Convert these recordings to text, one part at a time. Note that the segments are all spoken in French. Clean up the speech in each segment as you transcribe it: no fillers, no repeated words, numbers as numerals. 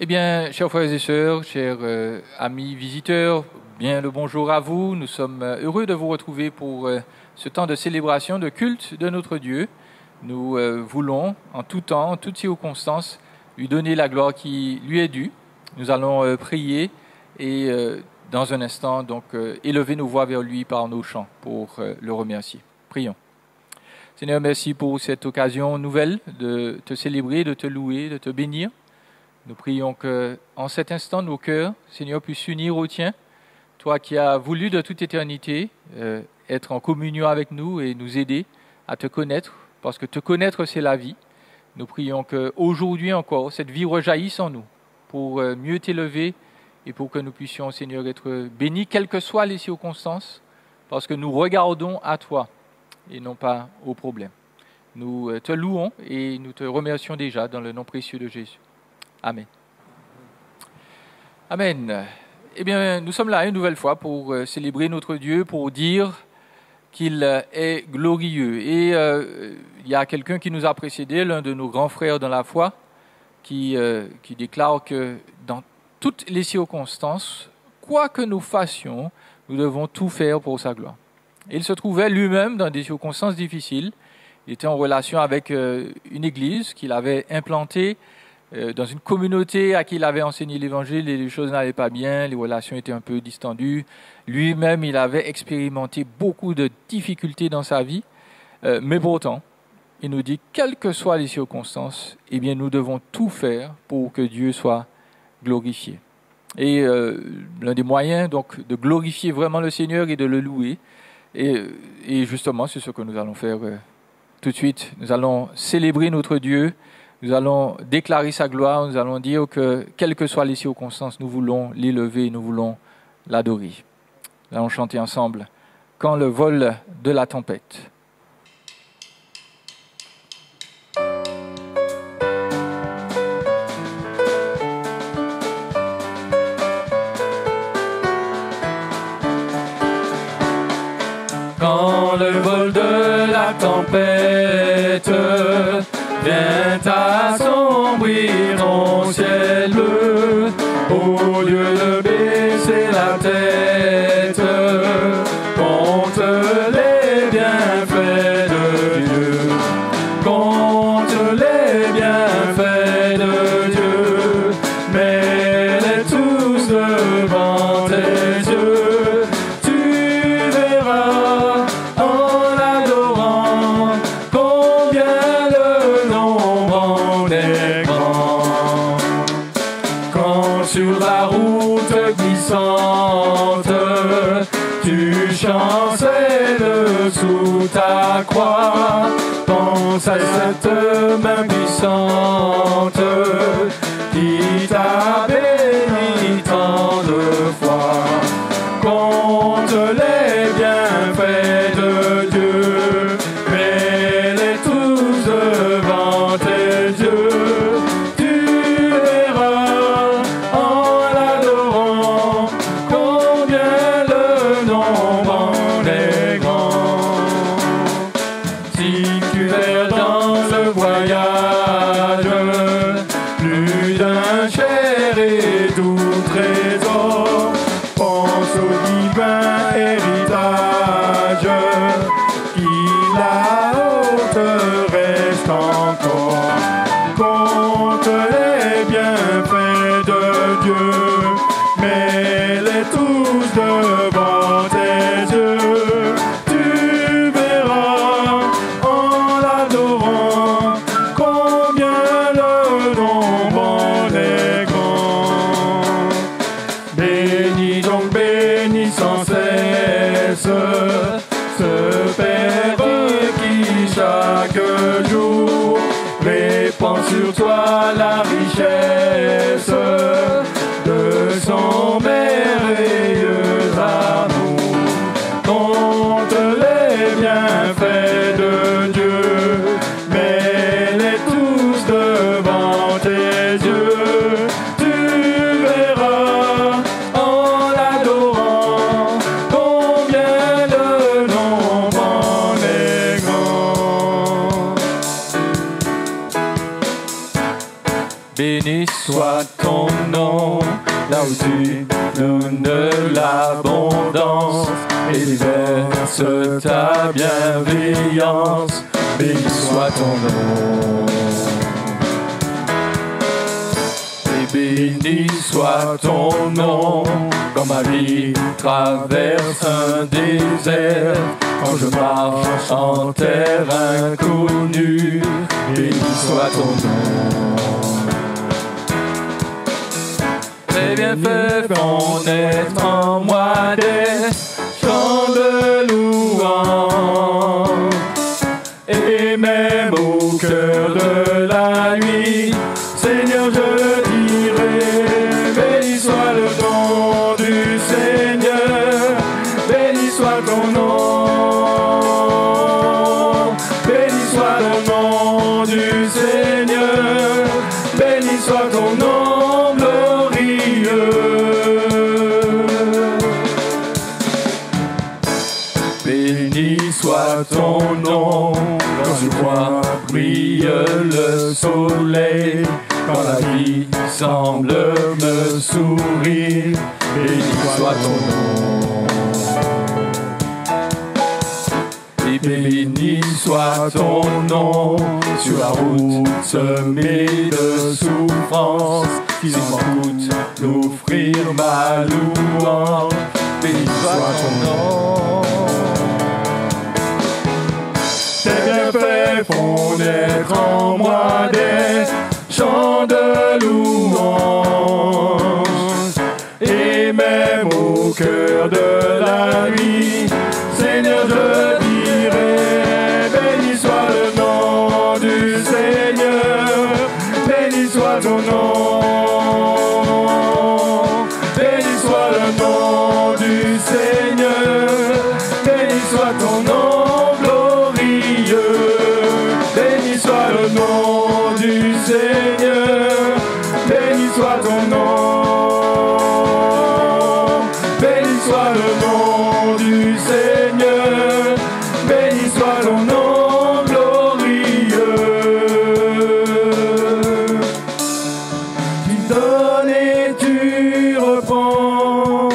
Eh bien, chers frères et sœurs, chers amis visiteurs, bien le bonjour à vous. Nous sommes heureux de vous retrouver pour ce temps de célébration, de culte de notre Dieu. Nous voulons, en tout temps, en toutes circonstances, lui donner la gloire qui lui est due. Nous allons prier et, dans un instant, donc, élever nos voix vers lui par nos chants pour le remercier. Prions. Seigneur, merci pour cette occasion nouvelle de te célébrer, de te louer, de te bénir. Nous prions que, en cet instant, nos cœurs, Seigneur, puissent s'unir au tien. Toi qui as voulu de toute éternité être en communion avec nous et nous aider à te connaître, parce que te connaître, c'est la vie. Nous prions qu'aujourd'hui encore, cette vie rejaillisse en nous pour mieux t'élever et pour que nous puissions, Seigneur, être bénis, quelles que soient les circonstances, parce que nous regardons à toi et non pas aux problèmes. Nous te louons et nous te remercions déjà dans le nom précieux de Jésus. Amen. Amen. Eh bien, nous sommes là une nouvelle fois pour célébrer notre Dieu, pour dire qu'il est glorieux. Et il y a quelqu'un qui nous a précédé, l'un de nos grands frères dans la foi, qui déclare que dans toutes les circonstances, quoi que nous fassions, nous devons tout faire pour sa gloire. Et il se trouvait lui-même dans des circonstances difficiles. Il était en relation avec une église qu'il avait implantée, dans une communauté à qui il avait enseigné l'évangile, et les choses n'allaient pas bien, les relations étaient un peu distendues. Lui-même, il avait expérimenté beaucoup de difficultés dans sa vie, mais pourtant, il nous dit, quelles que soient les circonstances, eh bien, nous devons tout faire pour que Dieu soit glorifié. Et l'un des moyens, donc, de glorifier vraiment le Seigneur et de le louer, et justement, c'est ce que nous allons faire tout de suite. Nous allons célébrer notre Dieu. Nous allons déclarer sa gloire, nous allons dire que, quelles que soient les circonstances, nous voulons l'élever, nous voulons l'adorer. Nous allons chanter ensemble « Quand le vol de la tempête ». Quand le vol de la tempête vient assombrir ton ciel bleu, au lieu de baisser la tête contre les bienfaits de Dieu, contre les bienfaits de Dieu, mets-les tous devant tes yeux, tu verras en adorant combien le nombre est grand. Quand sur la route glissante tu chancelles sous ta croix, pense à cette main puissante qui t'a béni tant de fois. Compte les bienfaits de Dieu, mets-les tous devant tes yeux, tu verras en l'adorant combien le nombre en est grand. Si tu es dans le voyage, plus d'un cher et doux trésor, pense au divin héritage qui là-haut te reste encore. Compte les bienfaits de Dieu, mets-les tous devant tes yeux, tu verras en l'adorant combien le nombre en est grand. Bénis donc, bénis sans cesse ce Père qui chaque soit ton nom, là où tu donnes l'abondance et déverse ta bienveillance. Béni soit ton nom. Et béni soit ton nom, quand ma vie traverse un désert, quand je marche en terre inconnue. Béni soit ton nom. Tes bienfaits font naître en moi des chants de louange. Et même au cœur de la nuit, Seigneur, je dirai, béni soit le nom du Seigneur, béni soit ton nom, béni soit le nom du Seigneur, béni soit ton nom glorieux. Béni soit ton nom, quand je vois brille le soleil, quand la vie semble me sourire. Béni soit ton nom. Et béni soit ton nom, sur la route semée de souffrance, qui m'écoute d'offrir ma louange. Béni soit ton nom. Tes bienfaits font naître en moi des chants de louange. Et même au cœur de la nuit, Seigneur, je dirai, béni soit le nom du Seigneur, béni soit ton nom, béni soit le nom du Seigneur, béni soit ton nom. Béni soit le nom du Seigneur, béni soit ton nom, béni soit le nom du Seigneur, béni soit ton nom glorieux. Tu donnes et tu reprends,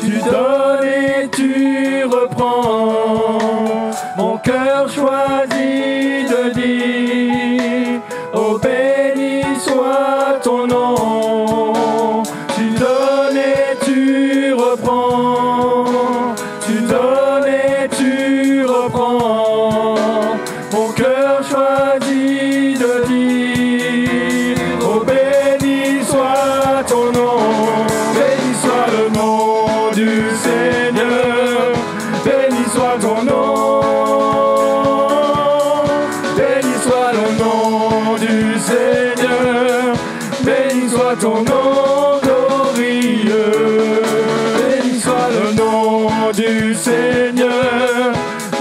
tu donnes et tu reprends, mon cœur choisit de dire, oh béni soit ton nom. Tu donnes et tu reprends, tu donnes et tu reprends, mon cœur choisit de dire, oh béni soit ton nom. Béni soit le nom du Seigneur, béni soit ton nom. Seigneur, béni soit ton nom glorieux. Béni soit le nom du Seigneur,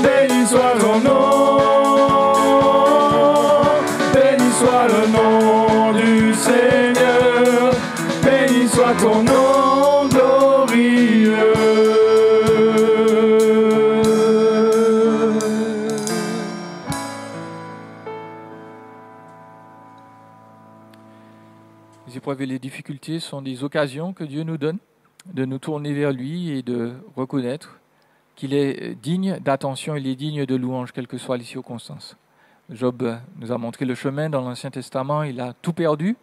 béni soit ton nom. Béni soit le nom du Seigneur, béni soit ton nom glorieux. Les épreuves et les difficultés sont des occasions que Dieu nous donne de nous tourner vers lui et de reconnaître qu'il est digne d'attention, il est digne de louange, quelles que soient les circonstances. Job nous a montré le chemin dans l'Ancien Testament, il a tout perdu,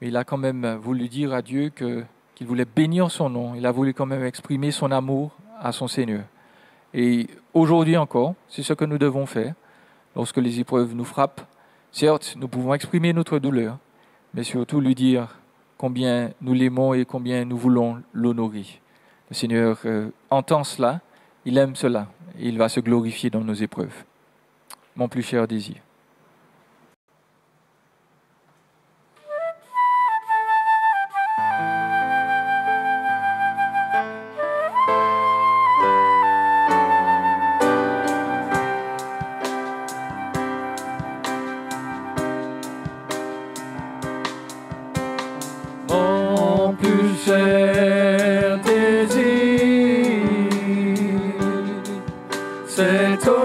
mais il a quand même voulu dire à Dieu qu'il voulait bénir son nom, il a voulu quand même exprimer son amour à son Seigneur. Et aujourd'hui encore, c'est ce que nous devons faire lorsque les épreuves nous frappent. Certes, nous pouvons exprimer notre douleur, mais surtout lui dire combien nous l'aimons et combien nous voulons l'honorer. Le Seigneur entend cela, il aime cela, et il va se glorifier dans nos épreuves. Mon plus cher désir. Mon plus cher désir, c'est t'honorer.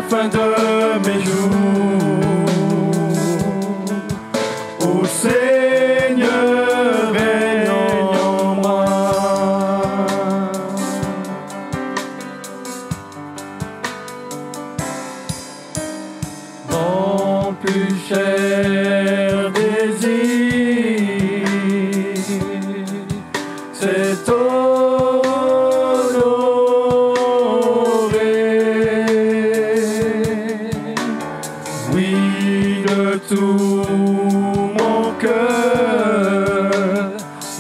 Fin de mes jours, ô Seigneur, règne en moi. Mon plus cher désir, c'est tout mon cœur,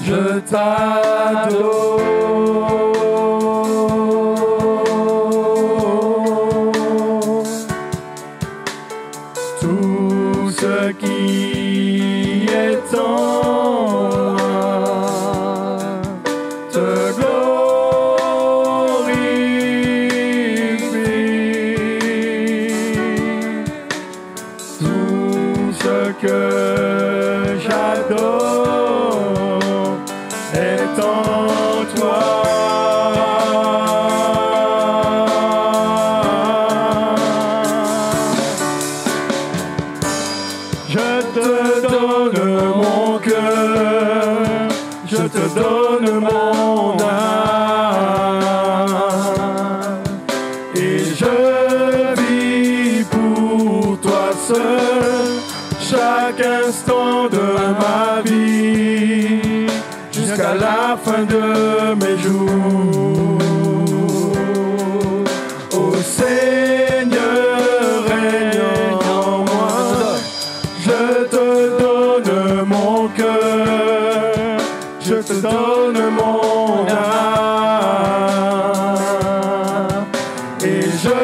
je t'adore. Tout ce qui est en moi te glorifie. Tout ce que j'adore est en toi. Je te donne mon cœur, je te donne mon âme, et je vis pour toi seul chaque instant de ma vie, jusqu'à la fin de mes jours. Ô Seigneur, règne en moi. Je te donne mon cœur, je te donne mon âme, et je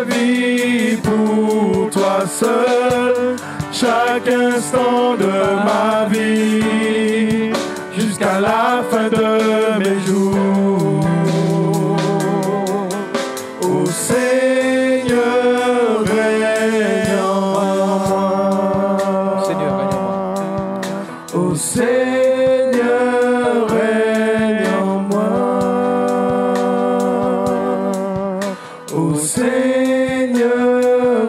vis pour toi seul chaque instant de ma vie, jusqu'à la fin de mes jours. Ô Seigneur, règne en moi. Seigneur, règne en moi. Ô Seigneur, règne en moi. Ô Seigneur,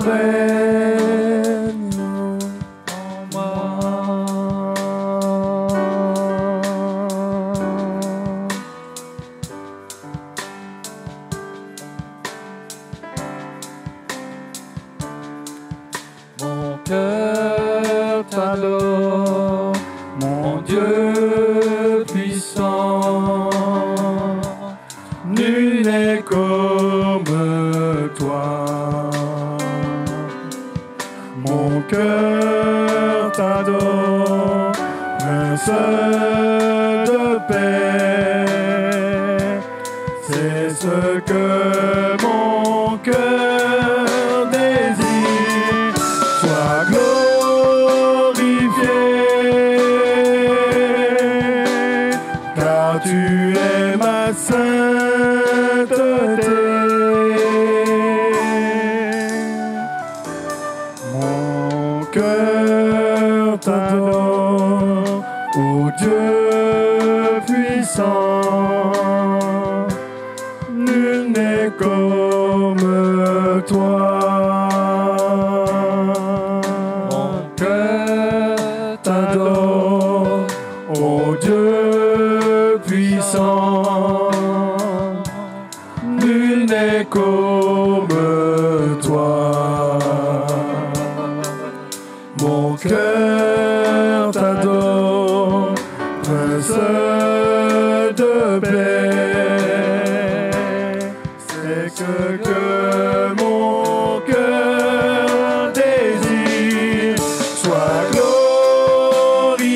règne en moi. Mon cœur t'adore, mon Dieu puissant. Nul n'est comme toi. Mon cœur t'adore, Prince de paix. C'est ce que mon cœur désire. Sois glorifié, car tu es ma sainteté. Mon cœur t'adore, ô Dieu puissant. Nul n'est comme toi. Mon cœur t'adore, ô Dieu puissant. Nul n'est comme toi. Mon cœur t'adore, Prince de paix. C'est ce que mon cœur désire. Sois glorifié,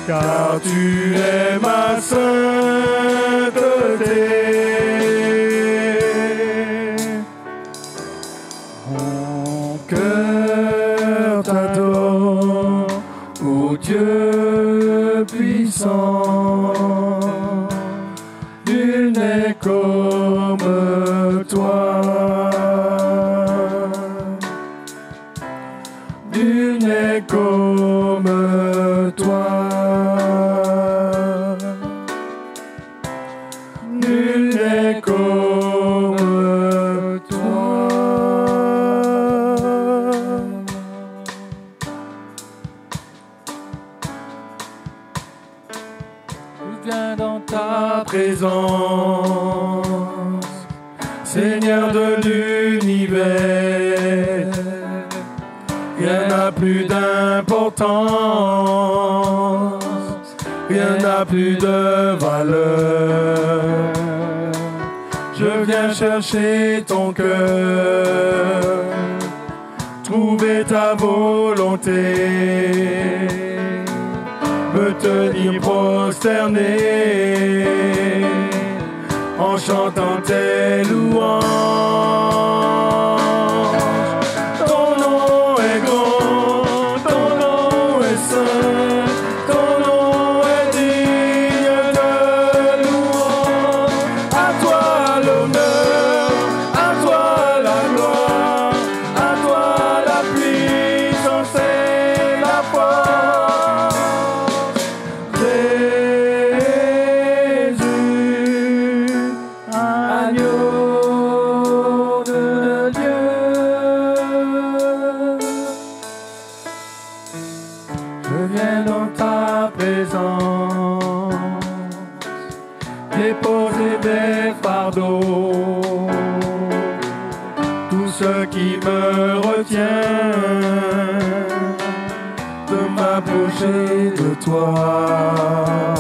car tu es ma sainteté. Mon cœur t'adore, ô Dieu puissant. Nul n'est comme toi. Nul n'est comme toi. Nul n'est comme toi. Je viens dans ta Présence, Seigneur de l'univers, rien n'a plus d'importance, rien n'a plus de valeur. Je viens chercher ton cœur, trouver ta volonté, me tenir prosterné en chantant tes louanges. Ton nom est grand, ton nom est saint, ton nom est digne de louange. À toi l'honneur, à toi la gloire, à toi la puissance et la force. Jésus, agneau de Dieu, je viens dans ta présence, déposer mes fardeaux, tout ce qui me retient de m'approcher de toi.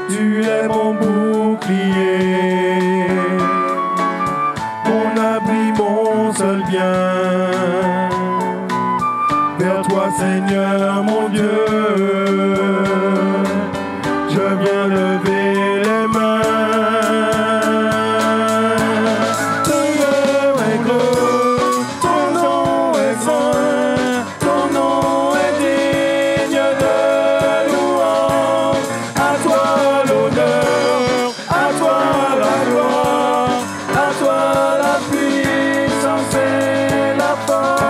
Tu es mon bouclier, mon abri, mon seul bien. Vers toi, Seigneur, mon Dieu, je viens lever les mains. Ton nom est grand, ton nom est saint, ton nom est digne de louange. À toi l'honneur, à toi la gloire, à toi la puissance et la force.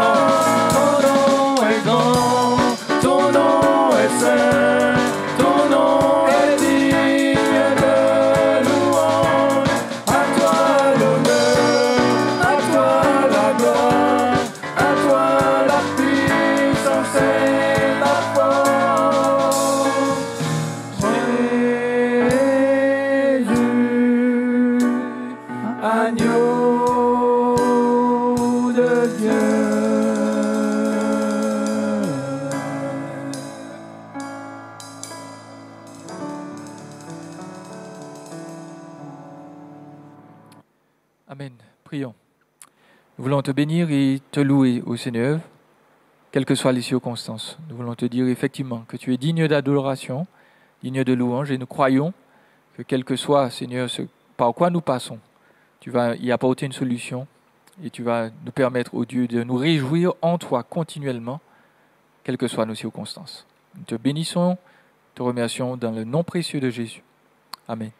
Ton nom est grand, ton nom est saint, ton nom est digne de louange. À toi l'honneur, à toi la gloire, à toi la puissance et la force. Jésus, agneau de Dieu. Amen. Prions. Nous voulons te bénir et te louer, ô Seigneur, quelles que soient les circonstances. Nous voulons te dire effectivement que tu es digne d'adoration, digne de louange, et nous croyons que quel que soit, Seigneur, ce par quoi nous passons, tu vas y apporter une solution et tu vas nous permettre, ô Dieu, de nous réjouir en toi continuellement, quelles que soient nos circonstances. Nous te bénissons, te remercions dans le nom précieux de Jésus. Amen.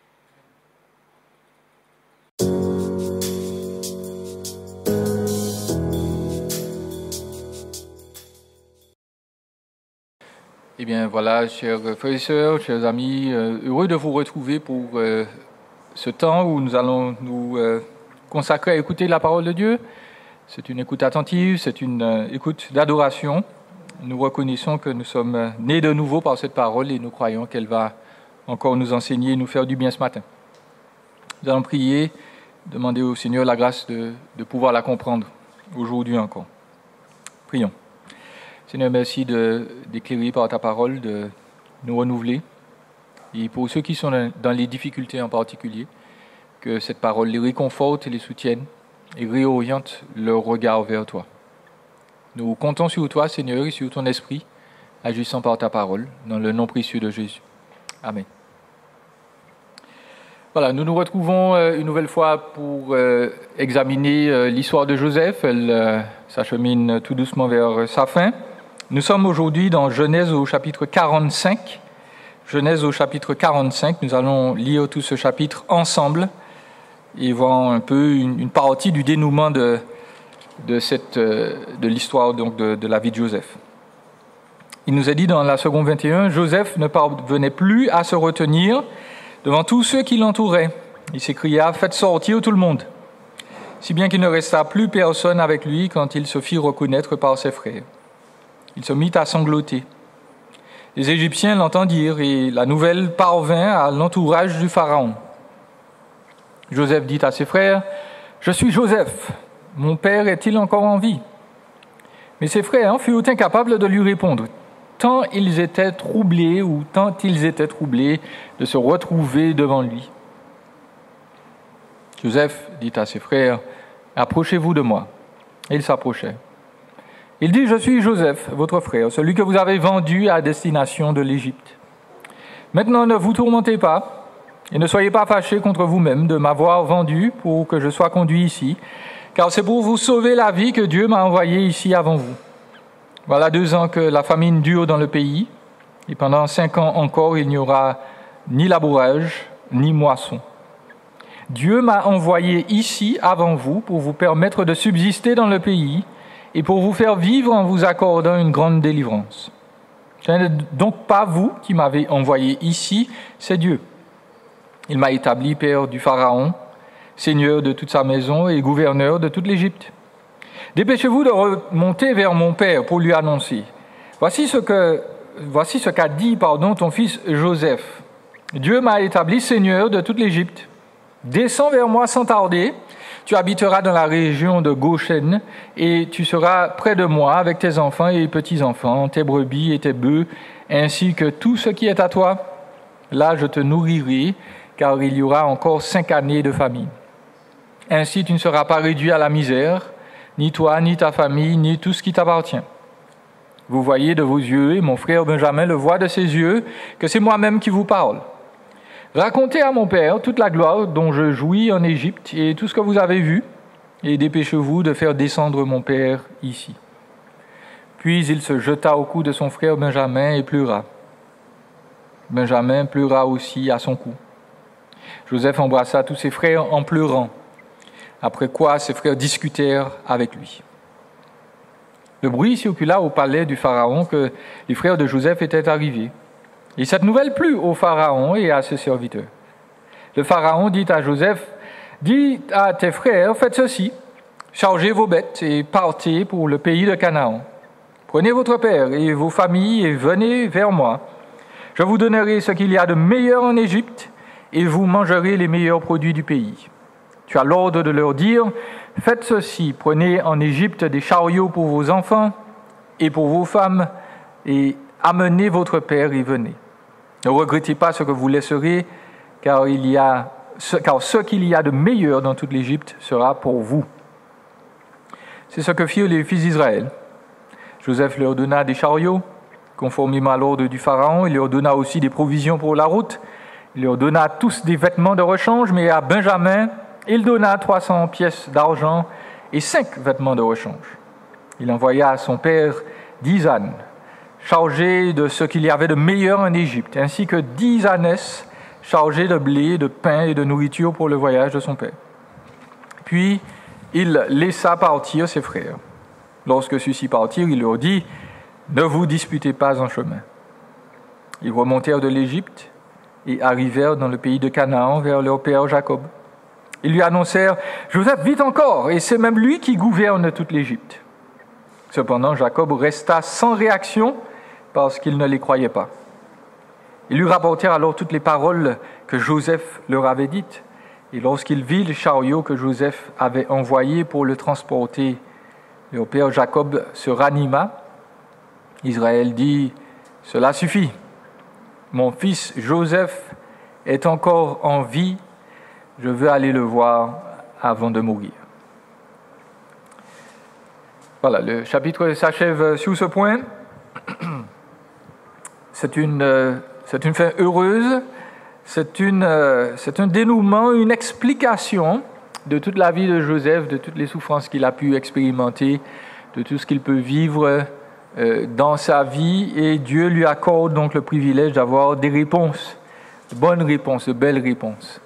Eh bien voilà, chers frères et sœurs, chers amis, heureux de vous retrouver pour ce temps où nous allons nous consacrer à écouter la parole de Dieu. C'est une écoute attentive, c'est une écoute d'adoration. Nous reconnaissons que nous sommes nés de nouveau par cette parole et nous croyons qu'elle va encore nous enseigner et nous faire du bien ce matin. Nous allons prier, demander au Seigneur la grâce de pouvoir la comprendre aujourd'hui encore. Prions. Seigneur, merci d'éclairer par ta parole, de nous renouveler. Et pour ceux qui sont dans les difficultés en particulier, que cette parole les réconforte et les soutienne et réoriente leur regard vers toi. Nous comptons sur toi, Seigneur, et sur ton esprit, agissant par ta parole, dans le nom précieux de Jésus. Amen. Voilà, nous nous retrouvons une nouvelle fois pour examiner l'histoire de Joseph. Elle s'achemine tout doucement vers sa fin. Nous sommes aujourd'hui dans Genèse au chapitre 45. Genèse au chapitre 45, nous allons lire tout ce chapitre ensemble et voir un peu une partie du dénouement de l'histoire donc de la vie de Joseph. Il nous est dit dans la seconde 21, Joseph ne parvenait plus à se retenir devant tous ceux qui l'entouraient. Il s'écria « Faites sortir tout le monde !» Si bien qu'il ne resta plus personne avec lui quand il se fit reconnaître par ses frères. Il se mit à sangloter. Les Égyptiens l'entendirent et la nouvelle parvint à l'entourage du Pharaon. Joseph dit à ses frères, « Je suis Joseph, mon père est-il encore en vie ?» Mais ses frères furent incapables de lui répondre, tant ils étaient troublés de se retrouver devant lui. Joseph dit à ses frères, « Approchez-vous de moi. » Et ils s'approchaient. Il dit, « Je suis Joseph, votre frère, celui que vous avez vendu à destination de l'Égypte. Maintenant, ne vous tourmentez pas et ne soyez pas fâchés contre vous-même de m'avoir vendu pour que je sois conduit ici, car c'est pour vous sauver la vie que Dieu m'a envoyé ici avant vous. Voilà 2 ans que la famine dure dans le pays, et pendant 5 ans encore, il n'y aura ni labourage, ni moisson. Dieu m'a envoyé ici avant vous pour vous permettre de subsister dans le pays, et pour vous faire vivre en vous accordant une grande délivrance. Ce n'est donc pas vous qui m'avez envoyé ici, c'est Dieu. Il m'a établi père du Pharaon, seigneur de toute sa maison et gouverneur de toute l'Égypte. Dépêchez-vous de remonter vers mon père pour lui annoncer. Voici ce qu'a dit ton fils Joseph. Dieu m'a établi seigneur de toute l'Égypte. Descends vers moi sans tarder. Tu habiteras dans la région de Goshen et tu seras près de moi avec tes enfants et petits-enfants, tes brebis et tes bœufs, ainsi que tout ce qui est à toi. Là, je te nourrirai, car il y aura encore 5 années de famine. Ainsi, tu ne seras pas réduit à la misère, ni toi, ni ta famille, ni tout ce qui t'appartient. Vous voyez de vos yeux, et mon frère Benjamin le voit de ses yeux, que c'est moi-même qui vous parle. Racontez à mon père toute la gloire dont je jouis en Égypte et tout ce que vous avez vu, et dépêchez-vous de faire descendre mon père ici. » Puis il se jeta au cou de son frère Benjamin et pleura. Benjamin pleura aussi à son cou. Joseph embrassa tous ses frères en pleurant, après quoi ses frères discutèrent avec lui. Le bruit circula au palais du Pharaon que les frères de Joseph étaient arrivés. Et cette nouvelle plut au Pharaon et à ses serviteurs. Le Pharaon dit à Joseph, « Dis à tes frères, faites ceci, chargez vos bêtes et partez pour le pays de Canaan. Prenez votre père et vos familles et venez vers moi. Je vous donnerai ce qu'il y a de meilleur en Égypte et vous mangerez les meilleurs produits du pays. Tu as l'ordre de leur dire, faites ceci, prenez en Égypte des chariots pour vos enfants et pour vos femmes et amenez votre père et venez. Ne regrettez pas ce que vous laisserez, car ce qu'il y a de meilleur dans toute l'Égypte sera pour vous. » C'est ce que firent les fils d'Israël. Joseph leur donna des chariots, conformément à l'ordre du Pharaon. Il leur donna aussi des provisions pour la route. Il leur donna tous des vêtements de rechange, mais à Benjamin, il donna 300 pièces d'argent et 5 vêtements de rechange. Il envoya à son père 10 ânes, chargés de ce qu'il y avait de meilleur en Égypte, ainsi que 10 ânesses chargées de blé, de pain et de nourriture pour le voyage de son père. Puis il laissa partir ses frères. Lorsque ceux-ci partirent, il leur dit, « Ne vous disputez pas en chemin. » Ils remontèrent de l'Égypte et arrivèrent dans le pays de Canaan vers leur père Jacob. Ils lui annoncèrent, « Joseph vit encore, et c'est même lui qui gouverne toute l'Égypte. » Cependant, Jacob resta sans réaction parce qu'il ne les croyait pas. Ils lui rapportèrent alors toutes les paroles que Joseph leur avait dites. Et lorsqu'il vit le chariot que Joseph avait envoyé pour le transporter, leur père Jacob se ranima. Israël dit, « Cela suffit. Mon fils Joseph est encore en vie. Je veux aller le voir avant de mourir. » Voilà, le chapitre s'achève sur ce point. C'est une fin heureuse, c'est un dénouement, une explication de toute la vie de Joseph, de toutes les souffrances qu'il a pu expérimenter, de tout ce qu'il peut vivre dans sa vie, et Dieu lui accorde donc le privilège d'avoir des réponses, de bonnes réponses, de belles réponses.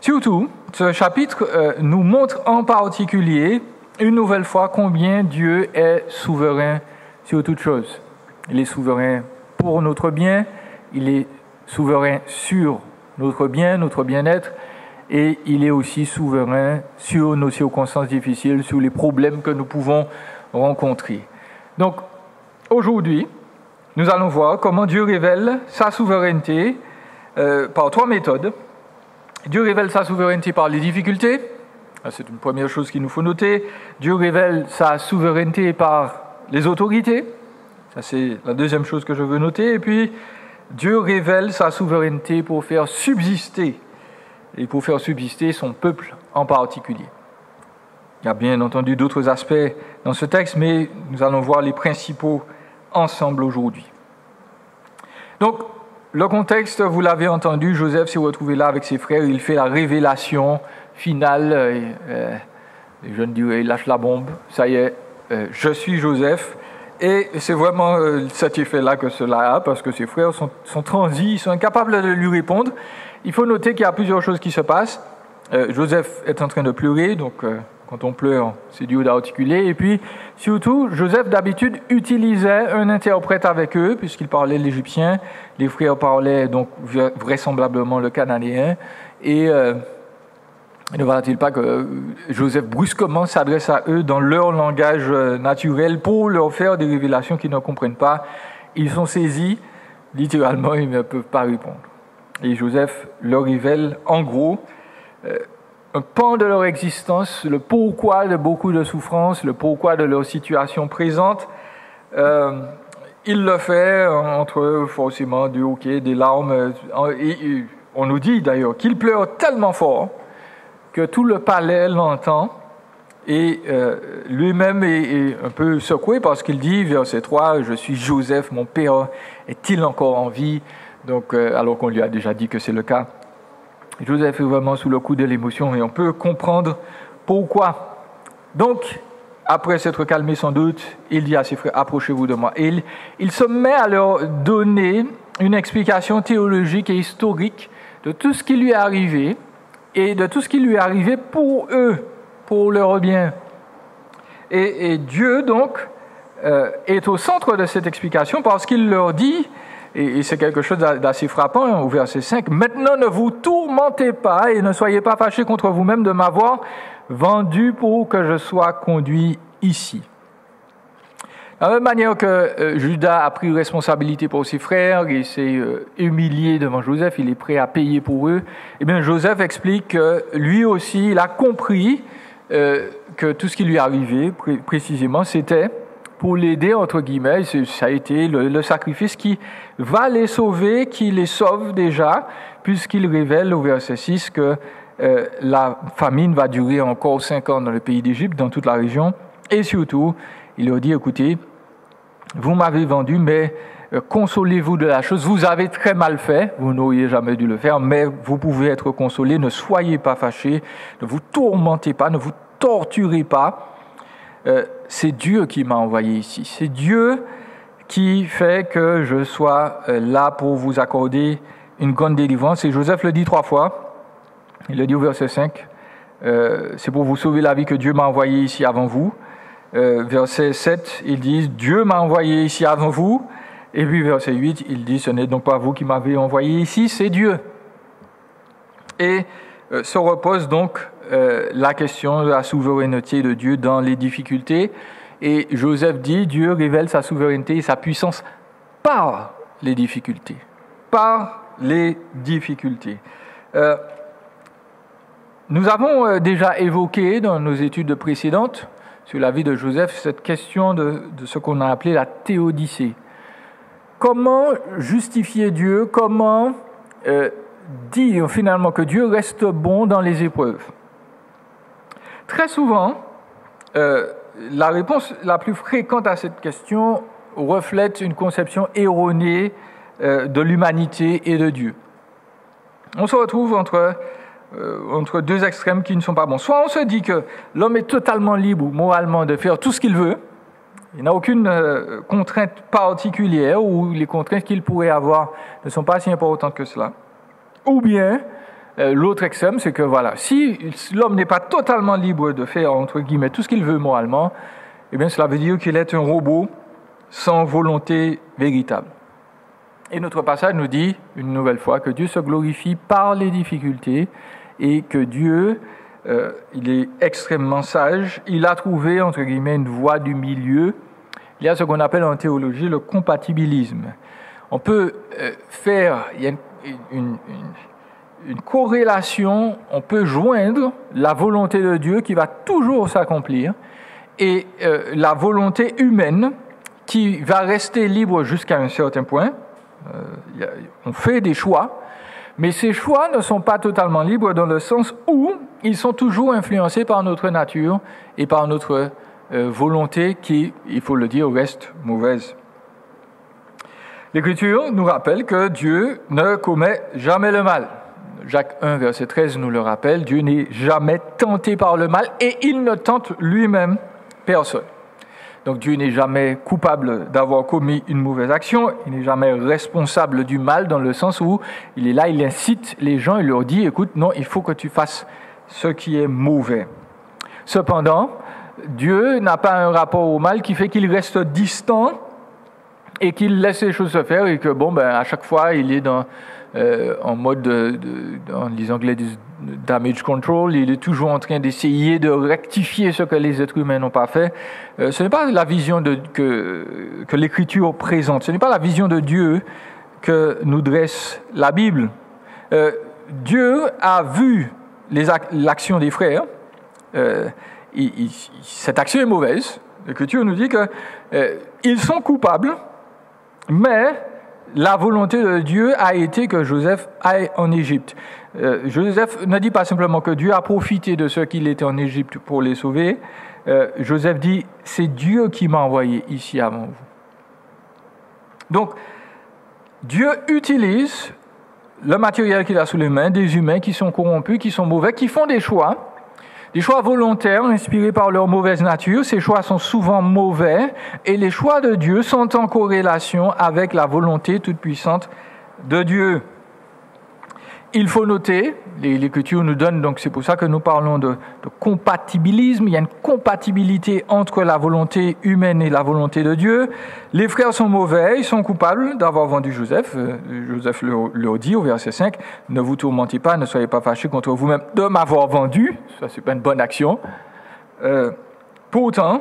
Surtout, ce chapitre nous montre en particulier, une nouvelle fois, combien Dieu est souverain sur toute chose. Il est souverain pour notre bien, il est souverain sur notre bien, notre bien-être, et il est aussi souverain sur nos circonstances difficiles, sur les problèmes que nous pouvons rencontrer. Donc, aujourd'hui, nous allons voir comment Dieu révèle sa souveraineté par 3 méthodes. Dieu révèle sa souveraineté par les difficultés. C'est une première chose qu'il nous faut noter. Dieu révèle sa souveraineté par les autorités. Ça, c'est la deuxième chose que je veux noter. Et puis, Dieu révèle sa souveraineté pour faire subsister, et pour faire subsister son peuple en particulier. Il y a bien entendu d'autres aspects dans ce texte, mais nous allons voir les principaux ensemble aujourd'hui. Donc, le contexte, vous l'avez entendu, Joseph s'est retrouvé là avec ses frères, il fait la révélation finale, les jeunes diraient, il lâche la bombe, ça y est, je suis Joseph. Et c'est vraiment cet effet-là que cela a, parce que ses frères sont transis, ils sont incapables de lui répondre. Il faut noter qu'il y a plusieurs choses qui se passent. Joseph est en train de pleurer, donc quand on pleure, c'est dur d'articuler. Et puis, surtout, Joseph, d'habitude, utilisait un interprète avec eux, puisqu'il parlait l'égyptien. Les frères parlaient donc vraisemblablement le cananéen. Et ne va-t-il pas que Joseph brusquement s'adresse à eux dans leur langage naturel pour leur faire des révélations qu'ils ne comprennent pas. Ils sont saisis, littéralement, ils ne peuvent pas répondre. Et Joseph leur révèle, en gros, un pan de leur existence, le pourquoi de beaucoup de souffrances, le pourquoi de leur situation présente. Il le fait entre forcément du hoquet, des larmes. Et on nous dit d'ailleurs qu'il pleure tellement fort que tout le palais l'entend, et lui-même est un peu secoué parce qu'il dit, verset 3, « Je suis Joseph, mon père est-il encore en vie ?» Donc, alors qu'on lui a déjà dit que c'est le cas. Joseph est vraiment sous le coup de l'émotion, et on peut comprendre pourquoi. Donc, après s'être calmé sans doute, il dit à ses frères, « Approchez-vous de moi. » Et il se met à leur donner une explication théologique et historique de tout ce qui lui est arrivé, et de tout ce qui lui est arrivé pour eux, pour leur bien. Et Dieu, donc, est au centre de cette explication parce qu'il leur dit, et c'est quelque chose d'assez frappant au verset 5, « Maintenant ne vous tourmentez pas et ne soyez pas fâchés contre vous-même de m'avoir vendu pour que je sois conduit ici. » De la même manière que Judas a pris responsabilité pour ses frères, il s'est humilié devant Joseph, il est prêt à payer pour eux, eh bien Joseph explique que lui aussi, il a compris que tout ce qui lui est arrivé, précisément, c'était pour l'aider, entre guillemets, ça a été le sacrifice qui va les sauver, qui les sauve déjà, puisqu'il révèle au verset 6 que la famine va durer encore 5 ans dans le pays d'Égypte, dans toute la région, et surtout, il leur dit, écoutez, vous m'avez vendu, mais consolez-vous de la chose. Vous avez très mal fait, vous n'auriez jamais dû le faire, mais vous pouvez être consolés. Ne soyez pas fâchés, ne vous tourmentez pas, ne vous torturez pas. C'est Dieu qui m'a envoyé ici. C'est Dieu qui fait que je sois là pour vous accorder une grande délivrance. Et Joseph le dit 3 fois. Il le dit au verset 5. C'est pour vous sauver la vie que Dieu m'a envoyé ici avant vous. Verset 7, il dit « Dieu m'a envoyé ici avant vous ». Et puis verset 8, il dit « Ce n'est donc pas vous qui m'avez envoyé ici, c'est Dieu ». Et se repose donc la question de la souveraineté de Dieu dans les difficultés. Et Joseph dit « Dieu révèle sa souveraineté et sa puissance par les difficultés. » Par les difficultés. Nous avons déjà évoqué dans nos études précédentes sur la vie de Joseph, cette question de ce qu'on a appelé la théodicée. Comment justifier Dieu? Comment dire finalement que Dieu reste bon dans les épreuves? Très souvent, la réponse la plus fréquente à cette question reflète une conception erronée de l'humanité et de Dieu. on se retrouve entre deux extrêmes qui ne sont pas bons. Soit on se dit que l'homme est totalement libre moralement de faire tout ce qu'il veut, il n'a aucune contrainte particulière, ou les contraintes qu'il pourrait avoir ne sont pas si importantes que cela. Ou bien, l'autre extrême, c'est que voilà, si l'homme n'est pas totalement libre de faire, entre guillemets, tout ce qu'il veut moralement, eh bien cela veut dire qu'il est un robot sans volonté véritable. Et notre passage nous dit, une nouvelle fois, que Dieu se glorifie par les difficultés et que Dieu, il est extrêmement sage. Il a trouvé, entre guillemets, une voie du milieu. Il y a ce qu'on appelle en théologie le compatibilisme. On peut faire, il y a une corrélation, on peut joindre la volonté de Dieu qui va toujours s'accomplir et la volonté humaine qui va rester libre jusqu'à un certain point. On fait des choix, mais ces choix ne sont pas totalement libres dans le sens où ils sont toujours influencés par notre nature et par notre volonté qui, il faut le dire, reste mauvaise. L'Écriture nous rappelle que Dieu ne commet jamais le mal. Jacques 1, verset 13 nous le rappelle, Dieu n'est jamais tenté par le mal et il ne tente lui-même personne. Donc Dieu n'est jamais coupable d'avoir commis une mauvaise action, il n'est jamais responsable du mal dans le sens où il est là, il incite les gens, il leur dit, écoute, non, il faut que tu fasses ce qui est mauvais. Cependant, Dieu n'a pas un rapport au mal qui fait qu'il reste distant et qu'il laisse les choses se faire et que, à chaque fois, il est en mode, les Anglais disent damage control, il est toujours en train d'essayer de rectifier ce que les êtres humains n'ont pas fait. Ce n'est pas la vision que l'Écriture présente, ce n'est pas la vision de Dieu que nous dresse la Bible. Dieu a vu l'action des frères, cette action est mauvaise, l'Écriture nous dit qu'ils sont coupables, mais la volonté de Dieu a été que Joseph aille en Égypte. Joseph ne dit pas simplement que Dieu a profité de ce qu'il était en Égypte pour les sauver. Joseph dit, c'est Dieu qui m'a envoyé ici avant vous. Donc, Dieu utilise le matériel qu'il a sous les mains, des humains qui sont corrompus, qui sont mauvais, qui font des choix volontaires inspirés par leur mauvaise nature. Ces choix sont souvent mauvais et les choix de Dieu sont en corrélation avec la volonté toute-puissante de Dieu. Il faut noter, l'Écriture nous donne, donc c'est pour ça que nous parlons de compatibilisme, il y a une compatibilité entre la volonté humaine et la volonté de Dieu. Les frères sont mauvais, ils sont coupables d'avoir vendu Joseph. Joseph leur dit au verset 5, « Ne vous tourmentez pas, ne soyez pas fâchés contre vous-même de m'avoir vendu. » Ça, c'est pas une bonne action. Pourtant,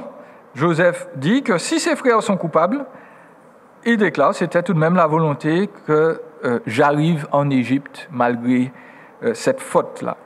Joseph dit que si ses frères sont coupables, il déclare, c'était tout de même la volonté que j'arrive en Égypte malgré cette faute-là.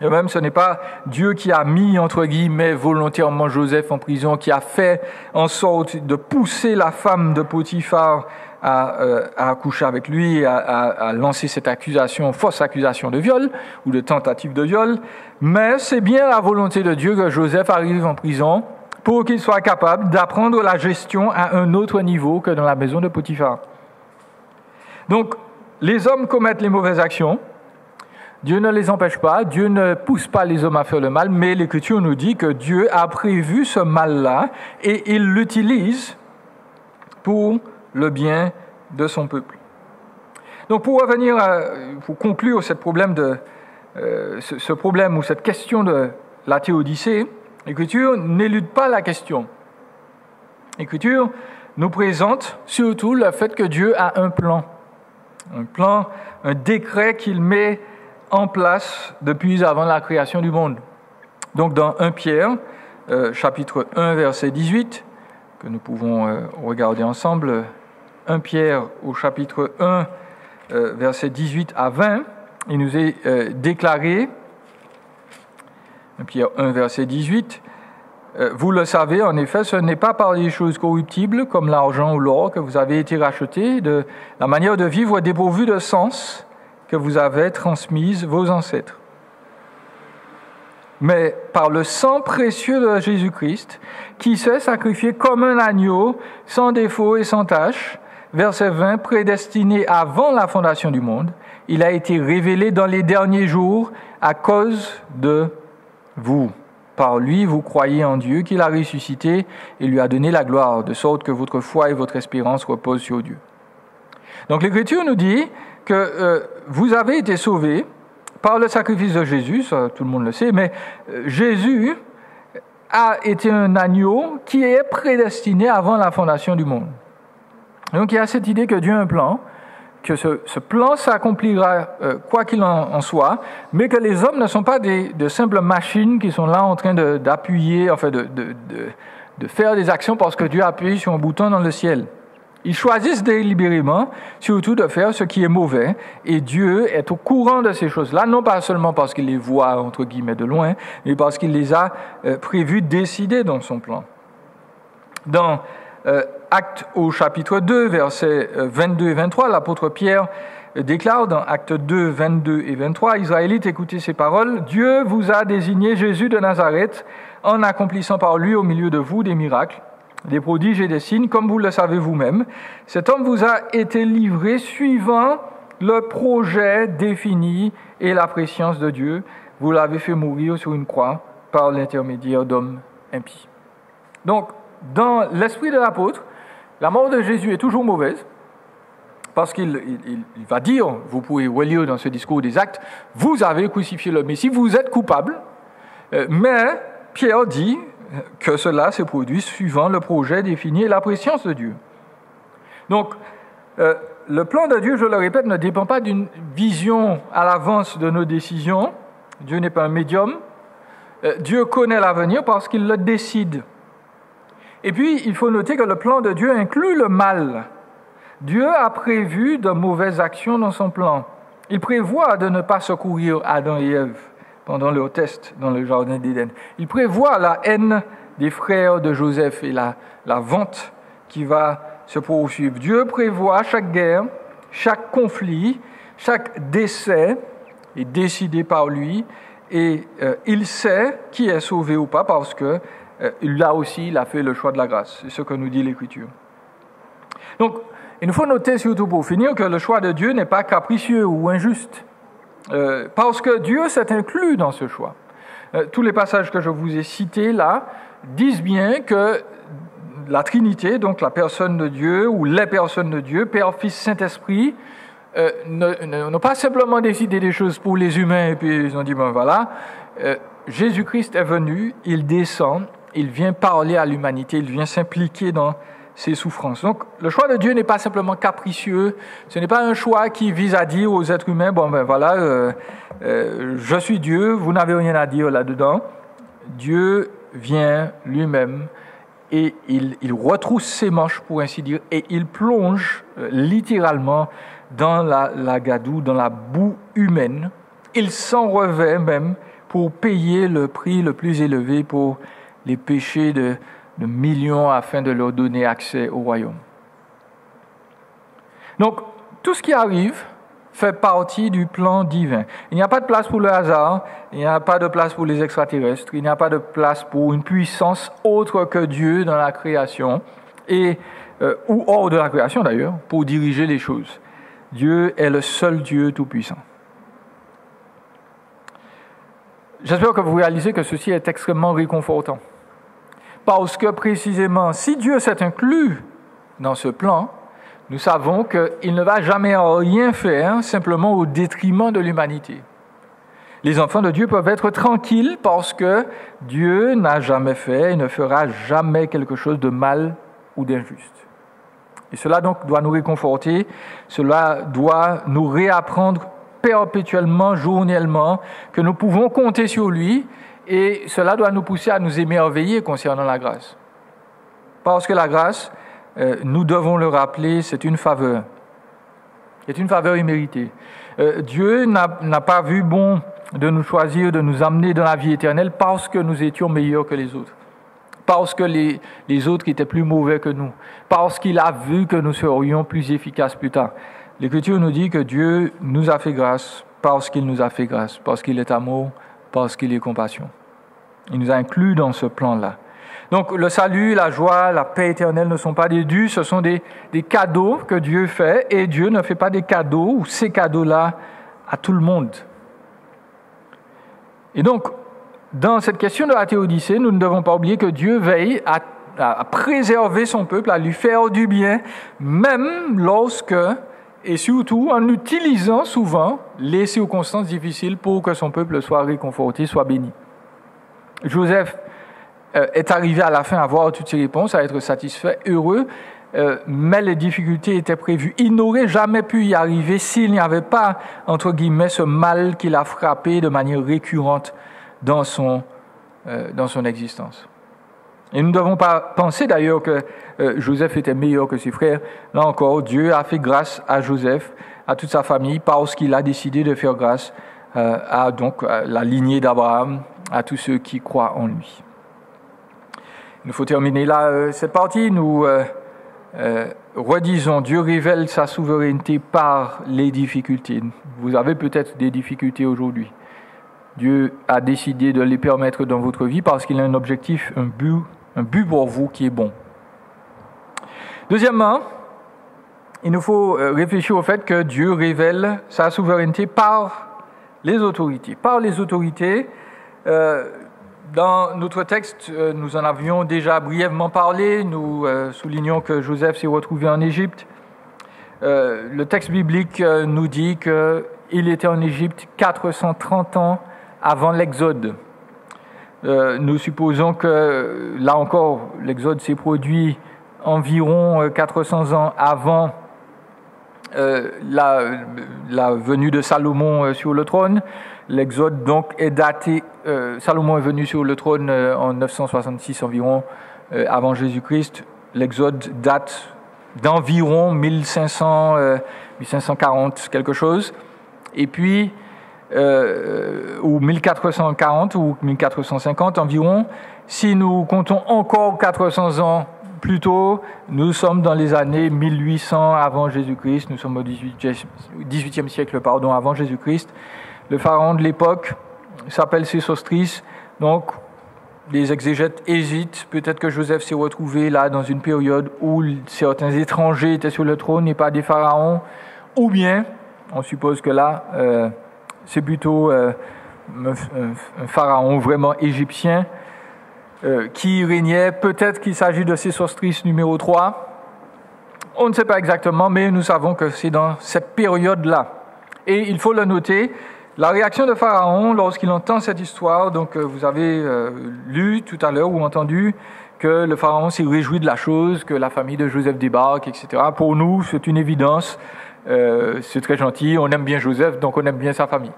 Et même ce n'est pas Dieu qui a mis, entre guillemets, volontairement Joseph en prison, qui a fait en sorte de pousser la femme de Potiphar à coucher avec lui, à lancer cette accusation, fausse accusation de viol ou de tentative de viol, mais c'est bien la volonté de Dieu que Joseph arrive en prison pour qu'il soit capable d'apprendre la gestion à un autre niveau que dans la maison de Potiphar. Donc, les hommes commettent les mauvaises actions, Dieu ne les empêche pas, Dieu ne pousse pas les hommes à faire le mal, mais l'Écriture nous dit que Dieu a prévu ce mal-là et il l'utilise pour le bien de son peuple. Donc, pour revenir, pour conclure ce problème ou cette question de la théodicée, l'Écriture n'élude pas la question. L'Écriture nous présente surtout le fait que Dieu a un plan, un décret qu'il met en place depuis avant la création du monde. Donc dans 1 Pierre, chapitre 1, verset 18, que nous pouvons regarder ensemble, 1 Pierre au chapitre 1, verset 18 à 20, il nous est déclaré, 1 Pierre 1, verset 18, vous le savez, en effet, ce n'est pas par les choses corruptibles, comme l'argent ou l'or, que vous avez été rachetés, de la manière de vivre dépourvue de sens que vous avez transmise vos ancêtres. Mais par le sang précieux de Jésus-Christ, qui s'est sacrifié comme un agneau, sans défaut et sans tache, verset 20, prédestiné avant la fondation du monde, il a été révélé dans les derniers jours à cause de vous. Par lui, vous croyez en Dieu, qu'il a ressuscité et lui a donné la gloire, de sorte que votre foi et votre espérance reposent sur Dieu. Donc l'Écriture nous dit que vous avez été sauvés par le sacrifice de Jésus, ça tout le monde le sait, mais Jésus a été un agneau qui est prédestiné avant la fondation du monde. Donc il y a cette idée que Dieu a un plan, que ce plan s'accomplira quoi qu'il en soit, mais que les hommes ne sont pas de simples machines qui sont là en train d'appuyer, enfin de faire des actions parce que Dieu appuie sur un bouton dans le ciel. Ils choisissent délibérément, surtout, de faire ce qui est mauvais, et Dieu est au courant de ces choses-là, non pas seulement parce qu'il les voit, entre guillemets, de loin, mais parce qu'il les a prévues, décidées dans son plan. Dans Actes au chapitre 2, versets 22 et 23, l'apôtre Pierre déclare dans Actes 2, 22 et 23, « Israélites, écoutez ces paroles, Dieu vous a désigné Jésus de Nazareth en accomplissant par lui au milieu de vous des miracles, des prodiges et des signes, comme vous le savez vous-même. Cet homme vous a été livré suivant le projet défini et la préscience de Dieu. Vous l'avez fait mourir sur une croix par l'intermédiaire d'hommes impies. » Donc, dans l'esprit de l'apôtre, la mort de Jésus est toujours mauvaise, parce qu'il va dire, vous pouvez relire dans ce discours des Actes, vous avez crucifié le Messie, vous êtes coupable, mais Pierre dit que cela s'est produit suivant le projet défini et la préscience de Dieu. Donc, le plan de Dieu, je le répète, ne dépend pas d'une vision à l'avance de nos décisions. Dieu n'est pas un médium. Dieu connaît l'avenir parce qu'il le décide. Et puis, il faut noter que le plan de Dieu inclut le mal. Dieu a prévu de mauvaises actions dans son plan. Il prévoit de ne pas secourir Adam et Ève pendant leur test dans le jardin d'Éden. Il prévoit la haine des frères de Joseph et la vente qui va se poursuivre. Dieu prévoit chaque guerre, chaque conflit, chaque décès est décidé par lui et il sait qui est sauvé ou pas parce que là aussi, il a fait le choix de la grâce. C'est ce que nous dit l'Écriture. Donc, il nous faut noter, surtout pour finir, que le choix de Dieu n'est pas capricieux ou injuste. Parce que Dieu s'est inclus dans ce choix. Tous les passages que je vous ai cités là disent bien que la Trinité, donc la personne de Dieu ou les personnes de Dieu, Père, Fils, Saint-Esprit, n'ont pas simplement décidé des choses pour les humains et puis ils ont dit, ben voilà, Jésus-Christ est venu, il descend, il vient parler à l'humanité, il vient s'impliquer dans ses souffrances. Donc, le choix de Dieu n'est pas simplement capricieux, ce n'est pas un choix qui vise à dire aux êtres humains, bon ben voilà, je suis Dieu, vous n'avez rien à dire là-dedans. Dieu vient lui-même et il retrousse ses manches, pour ainsi dire, et il plonge littéralement dans la gadoue, dans la boue humaine. Il s'en revêt même pour payer le prix le plus élevé pour les péchés de millions afin de leur donner accès au royaume. Donc, tout ce qui arrive fait partie du plan divin. Il n'y a pas de place pour le hasard, il n'y a pas de place pour les extraterrestres, il n'y a pas de place pour une puissance autre que Dieu dans la création, ou hors de la création d'ailleurs, pour diriger les choses. Dieu est le seul Dieu tout-puissant. J'espère que vous réalisez que ceci est extrêmement réconfortant. Parce que précisément, si Dieu s'est inclus dans ce plan, nous savons qu'il ne va jamais rien faire simplement au détriment de l'humanité. Les enfants de Dieu peuvent être tranquilles parce que Dieu n'a jamais fait et ne fera jamais quelque chose de mal ou d'injuste. Et cela donc doit nous réconforter, cela doit nous réapprendre perpétuellement, journellement, que nous pouvons compter sur lui. Et cela doit nous pousser à nous émerveiller concernant la grâce. Parce que la grâce, nous devons le rappeler, c'est une faveur. C'est une faveur imméritée. Dieu n'a pas vu bon de nous choisir, de nous amener dans la vie éternelle parce que nous étions meilleurs que les autres. Parce que les autres étaient plus mauvais que nous. Parce qu'il a vu que nous serions plus efficaces plus tard. L'Écriture nous dit que Dieu nous a fait grâce parce qu'il nous a fait grâce, parce qu'il est amour, parce qu'il est compassion. Il nous a inclus dans ce plan-là. Donc le salut, la joie, la paix éternelle ne sont pas des dus, ce sont des cadeaux que Dieu fait, et Dieu ne fait pas des cadeaux, ou ces cadeaux-là, à tout le monde. Et donc, dans cette question de la théodicée, nous ne devons pas oublier que Dieu veille à préserver son peuple, à lui faire du bien, même lorsque, et surtout en utilisant souvent les circonstances difficiles pour que son peuple soit réconforté, soit béni. Joseph est arrivé à la fin à avoir toutes ses réponses, à être satisfait, heureux, mais les difficultés étaient prévues. Il n'aurait jamais pu y arriver s'il n'y avait pas, entre guillemets, ce mal qui l'a frappé de manière récurrente dans son existence. Et nous ne devons pas penser d'ailleurs que Joseph était meilleur que ses frères. Là encore, Dieu a fait grâce à Joseph, à toute sa famille, parce qu'il a décidé de faire grâce à la lignée d'Abraham, à tous ceux qui croient en lui. Il faut terminer là cette partie. Nous redisons, Dieu révèle sa souveraineté par les difficultés. Vous avez peut-être des difficultés aujourd'hui. Dieu a décidé de les permettre dans votre vie parce qu'il a un objectif, un but pour vous qui est bon. Deuxièmement, il nous faut réfléchir au fait que Dieu révèle sa souveraineté par les autorités. Par les autorités, dans notre texte, nous en avions déjà brièvement parlé. Nous soulignons que Joseph s'est retrouvé en Égypte. Le texte biblique nous dit qu'il était en Égypte 430 ans avant l'Exode. Nous supposons que, là encore, l'Exode s'est produit environ 400 ans avant la venue de Salomon sur le trône. L'Exode, donc, est daté... Salomon est venu sur le trône en 966 environ, avant Jésus-Christ. L'Exode date d'environ 1500, 1540, quelque chose. Et puis... ou 1440 ou 1450 environ. Si nous comptons encore 400 ans plus tôt, nous sommes dans les années 1800 avant Jésus-Christ, nous sommes au 18e siècle avant Jésus-Christ. Le pharaon de l'époque s'appelle Sésostris, donc les exégètes hésitent, peut-être que Joseph s'est retrouvé là dans une période où certains étrangers étaient sur le trône et pas des pharaons, ou bien, on suppose que là, c'est plutôt un pharaon vraiment égyptien qui régnait. Peut-être qu'il s'agit de Sésostris numéro 3. On ne sait pas exactement, mais nous savons que c'est dans cette période-là. Et il faut le noter, la réaction de Pharaon lorsqu'il entend cette histoire, donc vous avez lu tout à l'heure ou entendu que le Pharaon s'est réjoui de la chose, que la famille de Joseph débarque, etc. Pour nous, c'est une évidence. C'est très gentil, on aime bien Joseph, donc on aime bien sa famille.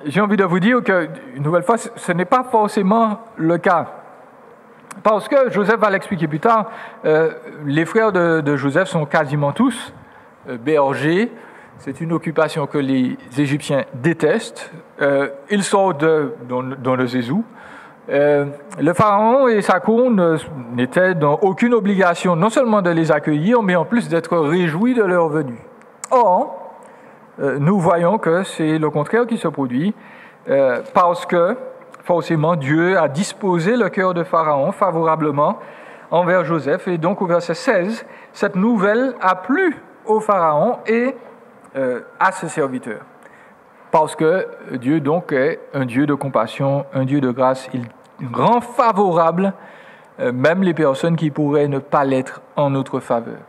J'ai envie de vous dire que, une nouvelle fois, ce n'est pas forcément le cas. Parce que, Joseph va l'expliquer plus tard, les frères de Joseph sont quasiment tous bergers. C'est une occupation que les Égyptiens détestent. Ils sortent dans le Zézou. Le pharaon et sa cour n'étaient dans aucune obligation non seulement de les accueillir, mais en plus d'être réjouis de leur venue. Or, nous voyons que c'est le contraire qui se produit, parce que forcément Dieu a disposé le cœur de Pharaon favorablement envers Joseph, et donc au verset 16, cette nouvelle a plu au Pharaon et à ses serviteurs. Parce que Dieu donc est un Dieu de compassion, un Dieu de grâce. Il rend favorable même les personnes qui pourraient ne pas l'être en notre faveur.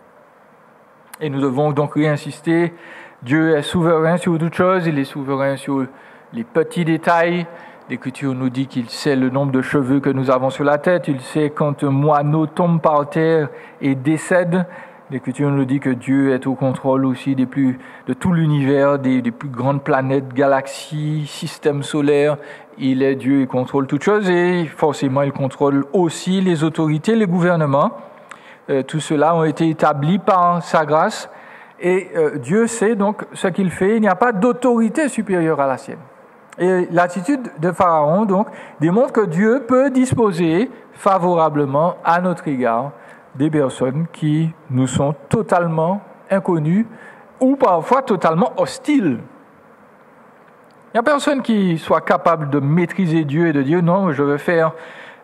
Et nous devons donc réinsister, Dieu est souverain sur toutes choses, il est souverain sur les petits détails. L'Écriture nous dit qu'il sait le nombre de cheveux que nous avons sur la tête, il sait quand un moineau tombe par terre et décède. L'Écriture nous dit que Dieu est au contrôle aussi de tout l'univers, des plus grandes planètes, galaxies, systèmes solaires. Il est Dieu, il contrôle toutes choses et forcément il contrôle aussi les autorités, les gouvernements. Tout cela ont été établis par sa grâce et Dieu sait donc ce qu'il fait. Il n'y a pas d'autorité supérieure à la sienne. Et l'attitude de Pharaon donc démontre que Dieu peut disposer favorablement à notre égard des personnes qui nous sont totalement inconnues ou parfois totalement hostiles. Il n'y a personne qui soit capable de maîtriser Dieu et de dire non, je veux faire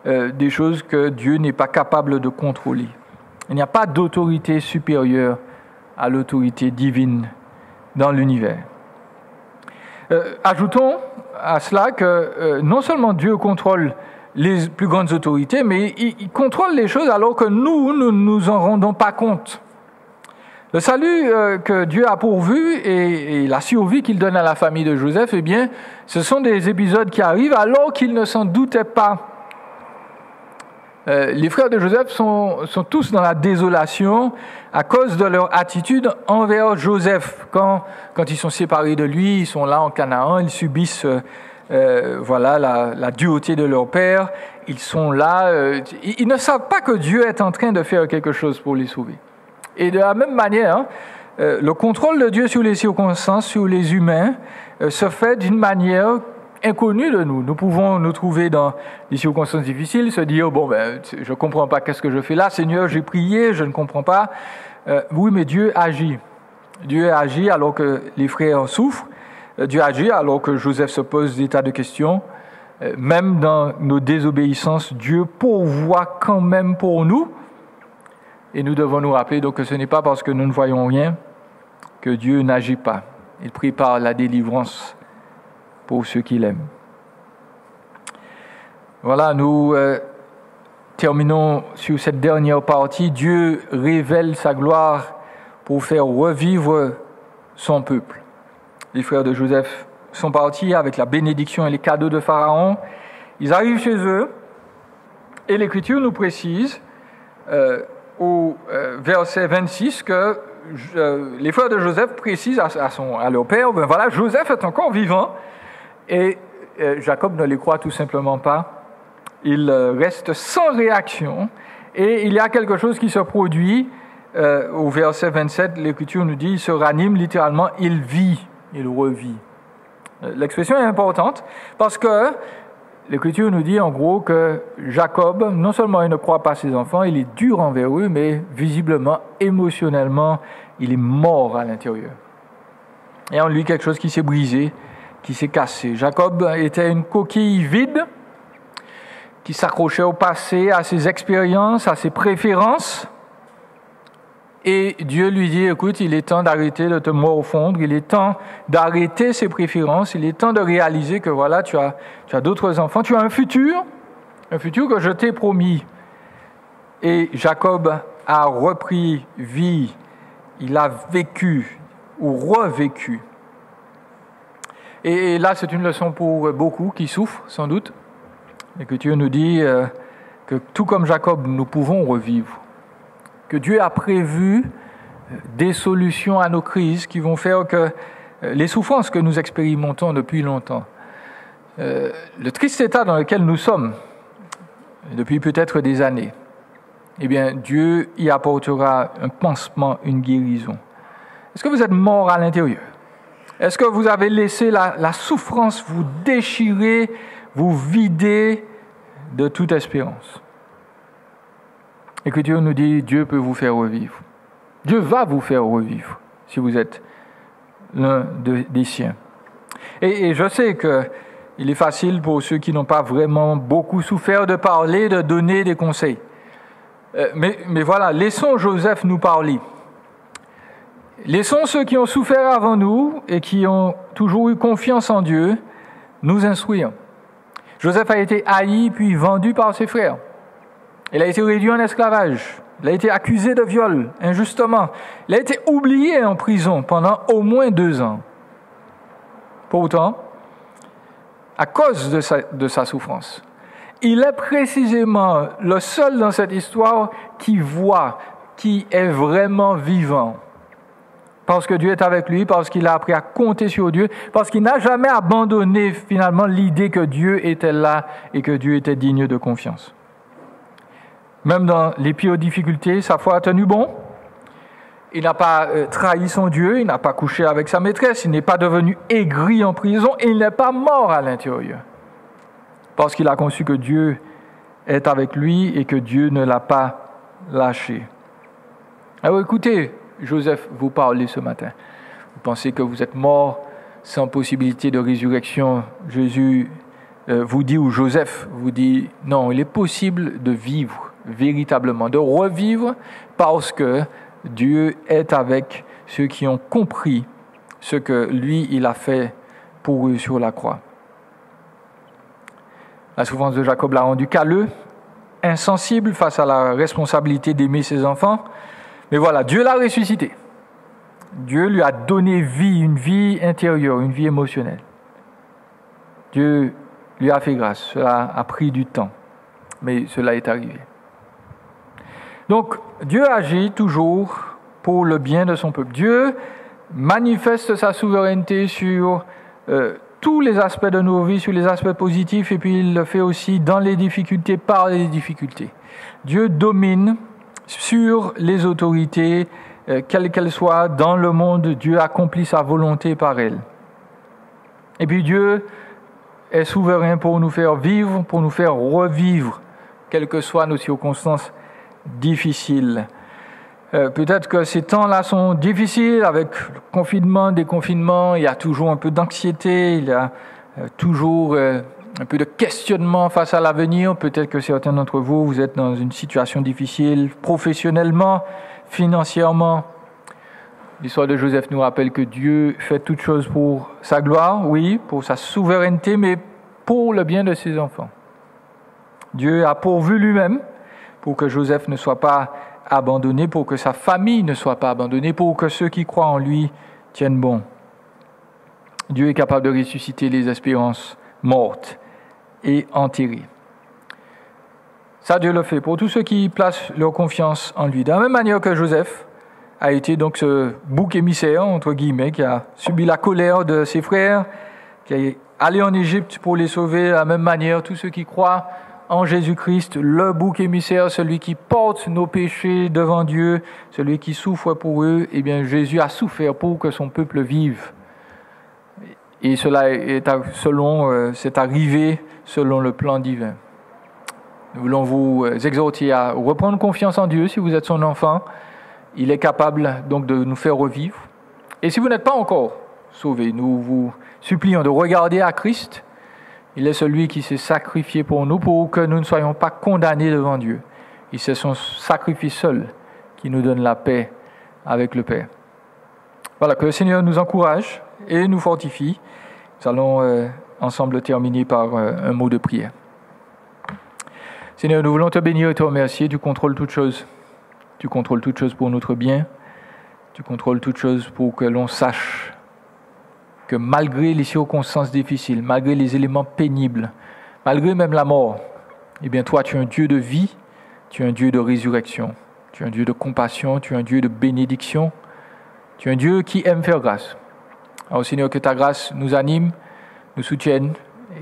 des choses que Dieu n'est pas capable de contrôler. Il n'y a pas d'autorité supérieure à l'autorité divine dans l'univers. Ajoutons à cela que non seulement Dieu contrôle les plus grandes autorités, mais il contrôle les choses alors que nous ne nous en rendons pas compte. Le salut que Dieu a pourvu et la survie qu'il donne à la famille de Joseph, eh bien, ce sont des épisodes qui arrivent alors qu'il ne s'en doutait pas. Les frères de Joseph sont tous dans la désolation à cause de leur attitude envers Joseph. Quand ils sont séparés de lui, ils sont là en Canaan, ils subissent la dureté de leur père. Ils sont là, ils ne savent pas que Dieu est en train de faire quelque chose pour les sauver. Et de la même manière, le contrôle de Dieu sur les circonstances, sur les humains, se fait d'une manière inconnue de nous. Nous pouvons nous trouver dans des circonstances difficiles, se dire, je ne comprends pas qu'est-ce que je fais là, Seigneur, j'ai prié, je ne comprends pas. Oui, mais Dieu agit. Dieu agit alors que les frères souffrent. Dieu agit alors que Joseph se pose des tas de questions. Même dans nos désobéissances, Dieu pourvoit quand même pour nous. Et nous devons nous rappeler donc que ce n'est pas parce que nous ne voyons rien que Dieu n'agit pas. Il prépare la délivrance pour ceux qui l'aiment. Voilà, nous terminons sur cette dernière partie. Dieu révèle sa gloire pour faire revivre son peuple. Les frères de Joseph sont partis avec la bénédiction et les cadeaux de Pharaon. Ils arrivent chez eux et l'Écriture nous précise au verset 26 que les frères de Joseph précisent à leur père, Joseph est encore vivant. Et Jacob ne les croit tout simplement pas. Il reste sans réaction. Et il y a quelque chose qui se produit. Au verset 27, l'Écriture nous dit, il se ranime littéralement, il vit, il revit. L'expression est importante parce que l'Écriture nous dit en gros que Jacob, non seulement il ne croit pas ses enfants, il est dur envers eux, mais visiblement, émotionnellement, il est mort à l'intérieur. Et en lui, quelque chose qui s'est brisé, qui s'est cassé. Jacob était une coquille vide qui s'accrochait au passé, à ses expériences, à ses préférences. Et Dieu lui dit, écoute, il est temps d'arrêter de te morfondre, il est temps d'arrêter ses préférences, il est temps de réaliser que voilà, tu as d'autres enfants, tu as un futur que je t'ai promis. Et Jacob a repris vie, il a vécu ou revécu. Et là, c'est une leçon pour beaucoup qui souffrent, sans doute. Et que Dieu nous dit que tout comme Jacob, nous pouvons revivre. Que Dieu a prévu des solutions à nos crises qui vont faire que les souffrances que nous expérimentons depuis longtemps, le triste état dans lequel nous sommes depuis peut-être des années, eh bien, Dieu y apportera un pansement, une guérison. Est-ce que vous êtes mort à l'intérieur? Est-ce que vous avez laissé la souffrance vous déchirer, vous vider de toute espérance? L'Écriture nous dit, Dieu peut vous faire revivre. Dieu va vous faire revivre si vous êtes l'un des siens. Et je sais qu'il est facile pour ceux qui n'ont pas vraiment beaucoup souffert de parler, de donner des conseils. Mais voilà, laissons Joseph nous parler. Laissons ceux qui ont souffert avant nous et qui ont toujours eu confiance en Dieu nous instruire. Joseph a été haï puis vendu par ses frères. Il a été réduit en esclavage. Il a été accusé de viol, injustement. Il a été oublié en prison pendant au moins 2 ans. Pourtant, à cause de sa souffrance, il est précisément le seul dans cette histoire qui voit, qui est vraiment vivant. Parce que Dieu est avec lui, parce qu'il a appris à compter sur Dieu, parce qu'il n'a jamais abandonné finalement l'idée que Dieu était là et que Dieu était digne de confiance. Même dans les pires difficultés, sa foi a tenu bon. Il n'a pas trahi son Dieu, il n'a pas couché avec sa maîtresse, il n'est pas devenu aigri en prison et il n'est pas mort à l'intérieur. Parce qu'il a conçu que Dieu est avec lui et que Dieu ne l'a pas lâché. Alors écoutez, Joseph vous parle ce matin. Vous pensez que vous êtes mort sans possibilité de résurrection. Jésus vous dit, ou Joseph vous dit, non, il est possible de vivre véritablement, de revivre parce que Dieu est avec ceux qui ont compris ce que lui, il a fait pour eux sur la croix. La souffrance de Jacob l'a rendu calleux, insensible face à la responsabilité d'aimer ses enfants. Mais voilà, Dieu l'a ressuscité. Dieu lui a donné vie, une vie intérieure, une vie émotionnelle. Dieu lui a fait grâce. Cela a pris du temps, mais cela est arrivé. Donc, Dieu agit toujours pour le bien de son peuple. Dieu manifeste sa souveraineté sur tous les aspects de nos vies, sur les aspects positifs, et puis il le fait aussi dans les difficultés, par les difficultés. Dieu domine sur les autorités, quelles qu'elles soient, dans le monde. Dieu accomplit sa volonté par elles. Et puis Dieu est souverain pour nous faire vivre, pour nous faire revivre, quelles que soient nos circonstances difficiles. Peut-être que ces temps-là sont difficiles avec le confinement, déconfinement, il y a toujours un peu d'anxiété, il y a toujours un peu de questionnement face à l'avenir. Peut-être que certains d'entre vous, vous êtes dans une situation difficile professionnellement, financièrement. L'histoire de Joseph nous rappelle que Dieu fait toutes choses pour sa gloire, oui, pour sa souveraineté, mais pour le bien de ses enfants. Dieu a pourvu lui-même pour que Joseph ne soit pas abandonné, pour que sa famille ne soit pas abandonnée, pour que ceux qui croient en lui tiennent bon. Dieu est capable de ressusciter les espérances mortes et enterrées. Ça, Dieu le fait pour tous ceux qui placent leur confiance en lui. De la même manière que Joseph a été donc ce bouc émissaire, entre guillemets, qui a subi la colère de ses frères, qui est allé en Égypte pour les sauver. De la même manière, tous ceux qui croient en Jésus-Christ, le bouc émissaire, celui qui porte nos péchés devant Dieu, celui qui souffre pour eux, eh bien Jésus a souffert pour que son peuple vive. Et cela est c'est arrivé selon le plan divin. Nous voulons vous exhorter à reprendre confiance en Dieu si vous êtes son enfant. Il est capable donc de nous faire revivre. Et si vous n'êtes pas encore sauvé, nous vous supplions de regarder à Christ. Il est celui qui s'est sacrifié pour nous, pour que nous ne soyons pas condamnés devant Dieu. Et c'est son sacrifice seul qui nous donne la paix avec le Père. Voilà, que le Seigneur nous encourage et nous fortifie. Nous allons ensemble terminer par un mot de prière. Seigneur, nous voulons te bénir et te remercier. Tu contrôles toutes choses. Tu contrôles toutes choses pour notre bien. Tu contrôles toutes choses pour que l'on sache que malgré les circonstances difficiles, malgré les éléments pénibles, malgré même la mort, eh bien toi, tu es un Dieu de vie, tu es un Dieu de résurrection, tu es un Dieu de compassion, tu es un Dieu de bénédiction, tu es un Dieu qui aime faire grâce. Alors Seigneur, que ta grâce nous anime, nous soutienne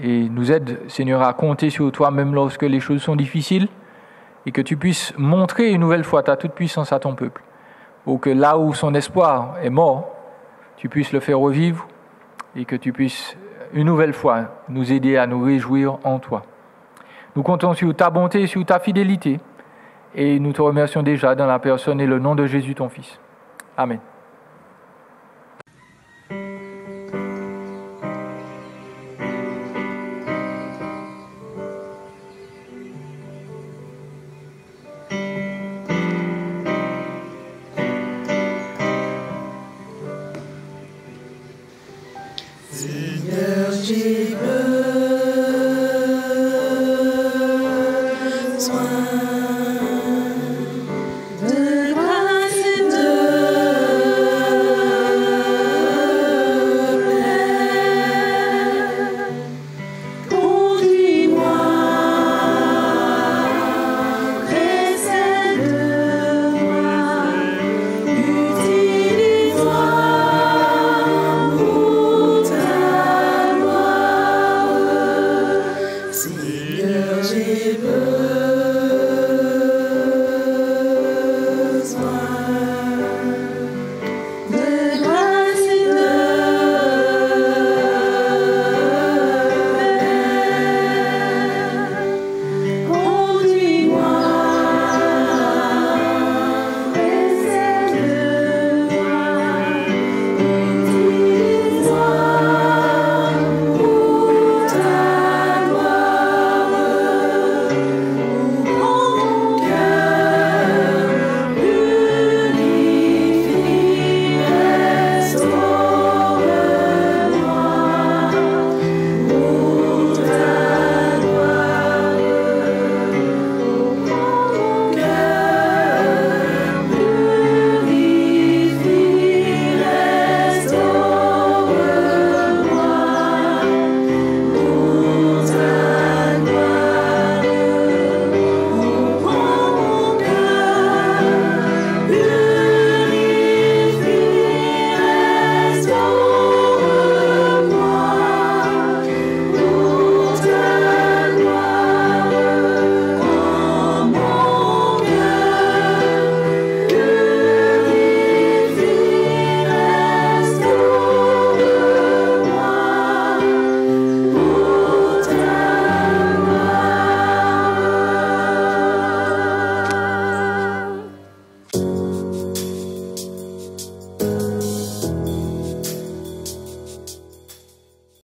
et nous aide, Seigneur, à compter sur toi même lorsque les choses sont difficiles et que tu puisses montrer une nouvelle fois ta toute-puissance à ton peuple, pour que là où son espoir est mort, tu puisses le faire revivre et que tu puisses une nouvelle fois nous aider à nous réjouir en toi. Nous comptons sur ta bonté et sur ta fidélité et nous te remercions déjà dans la personne et le nom de Jésus ton Fils. Amen.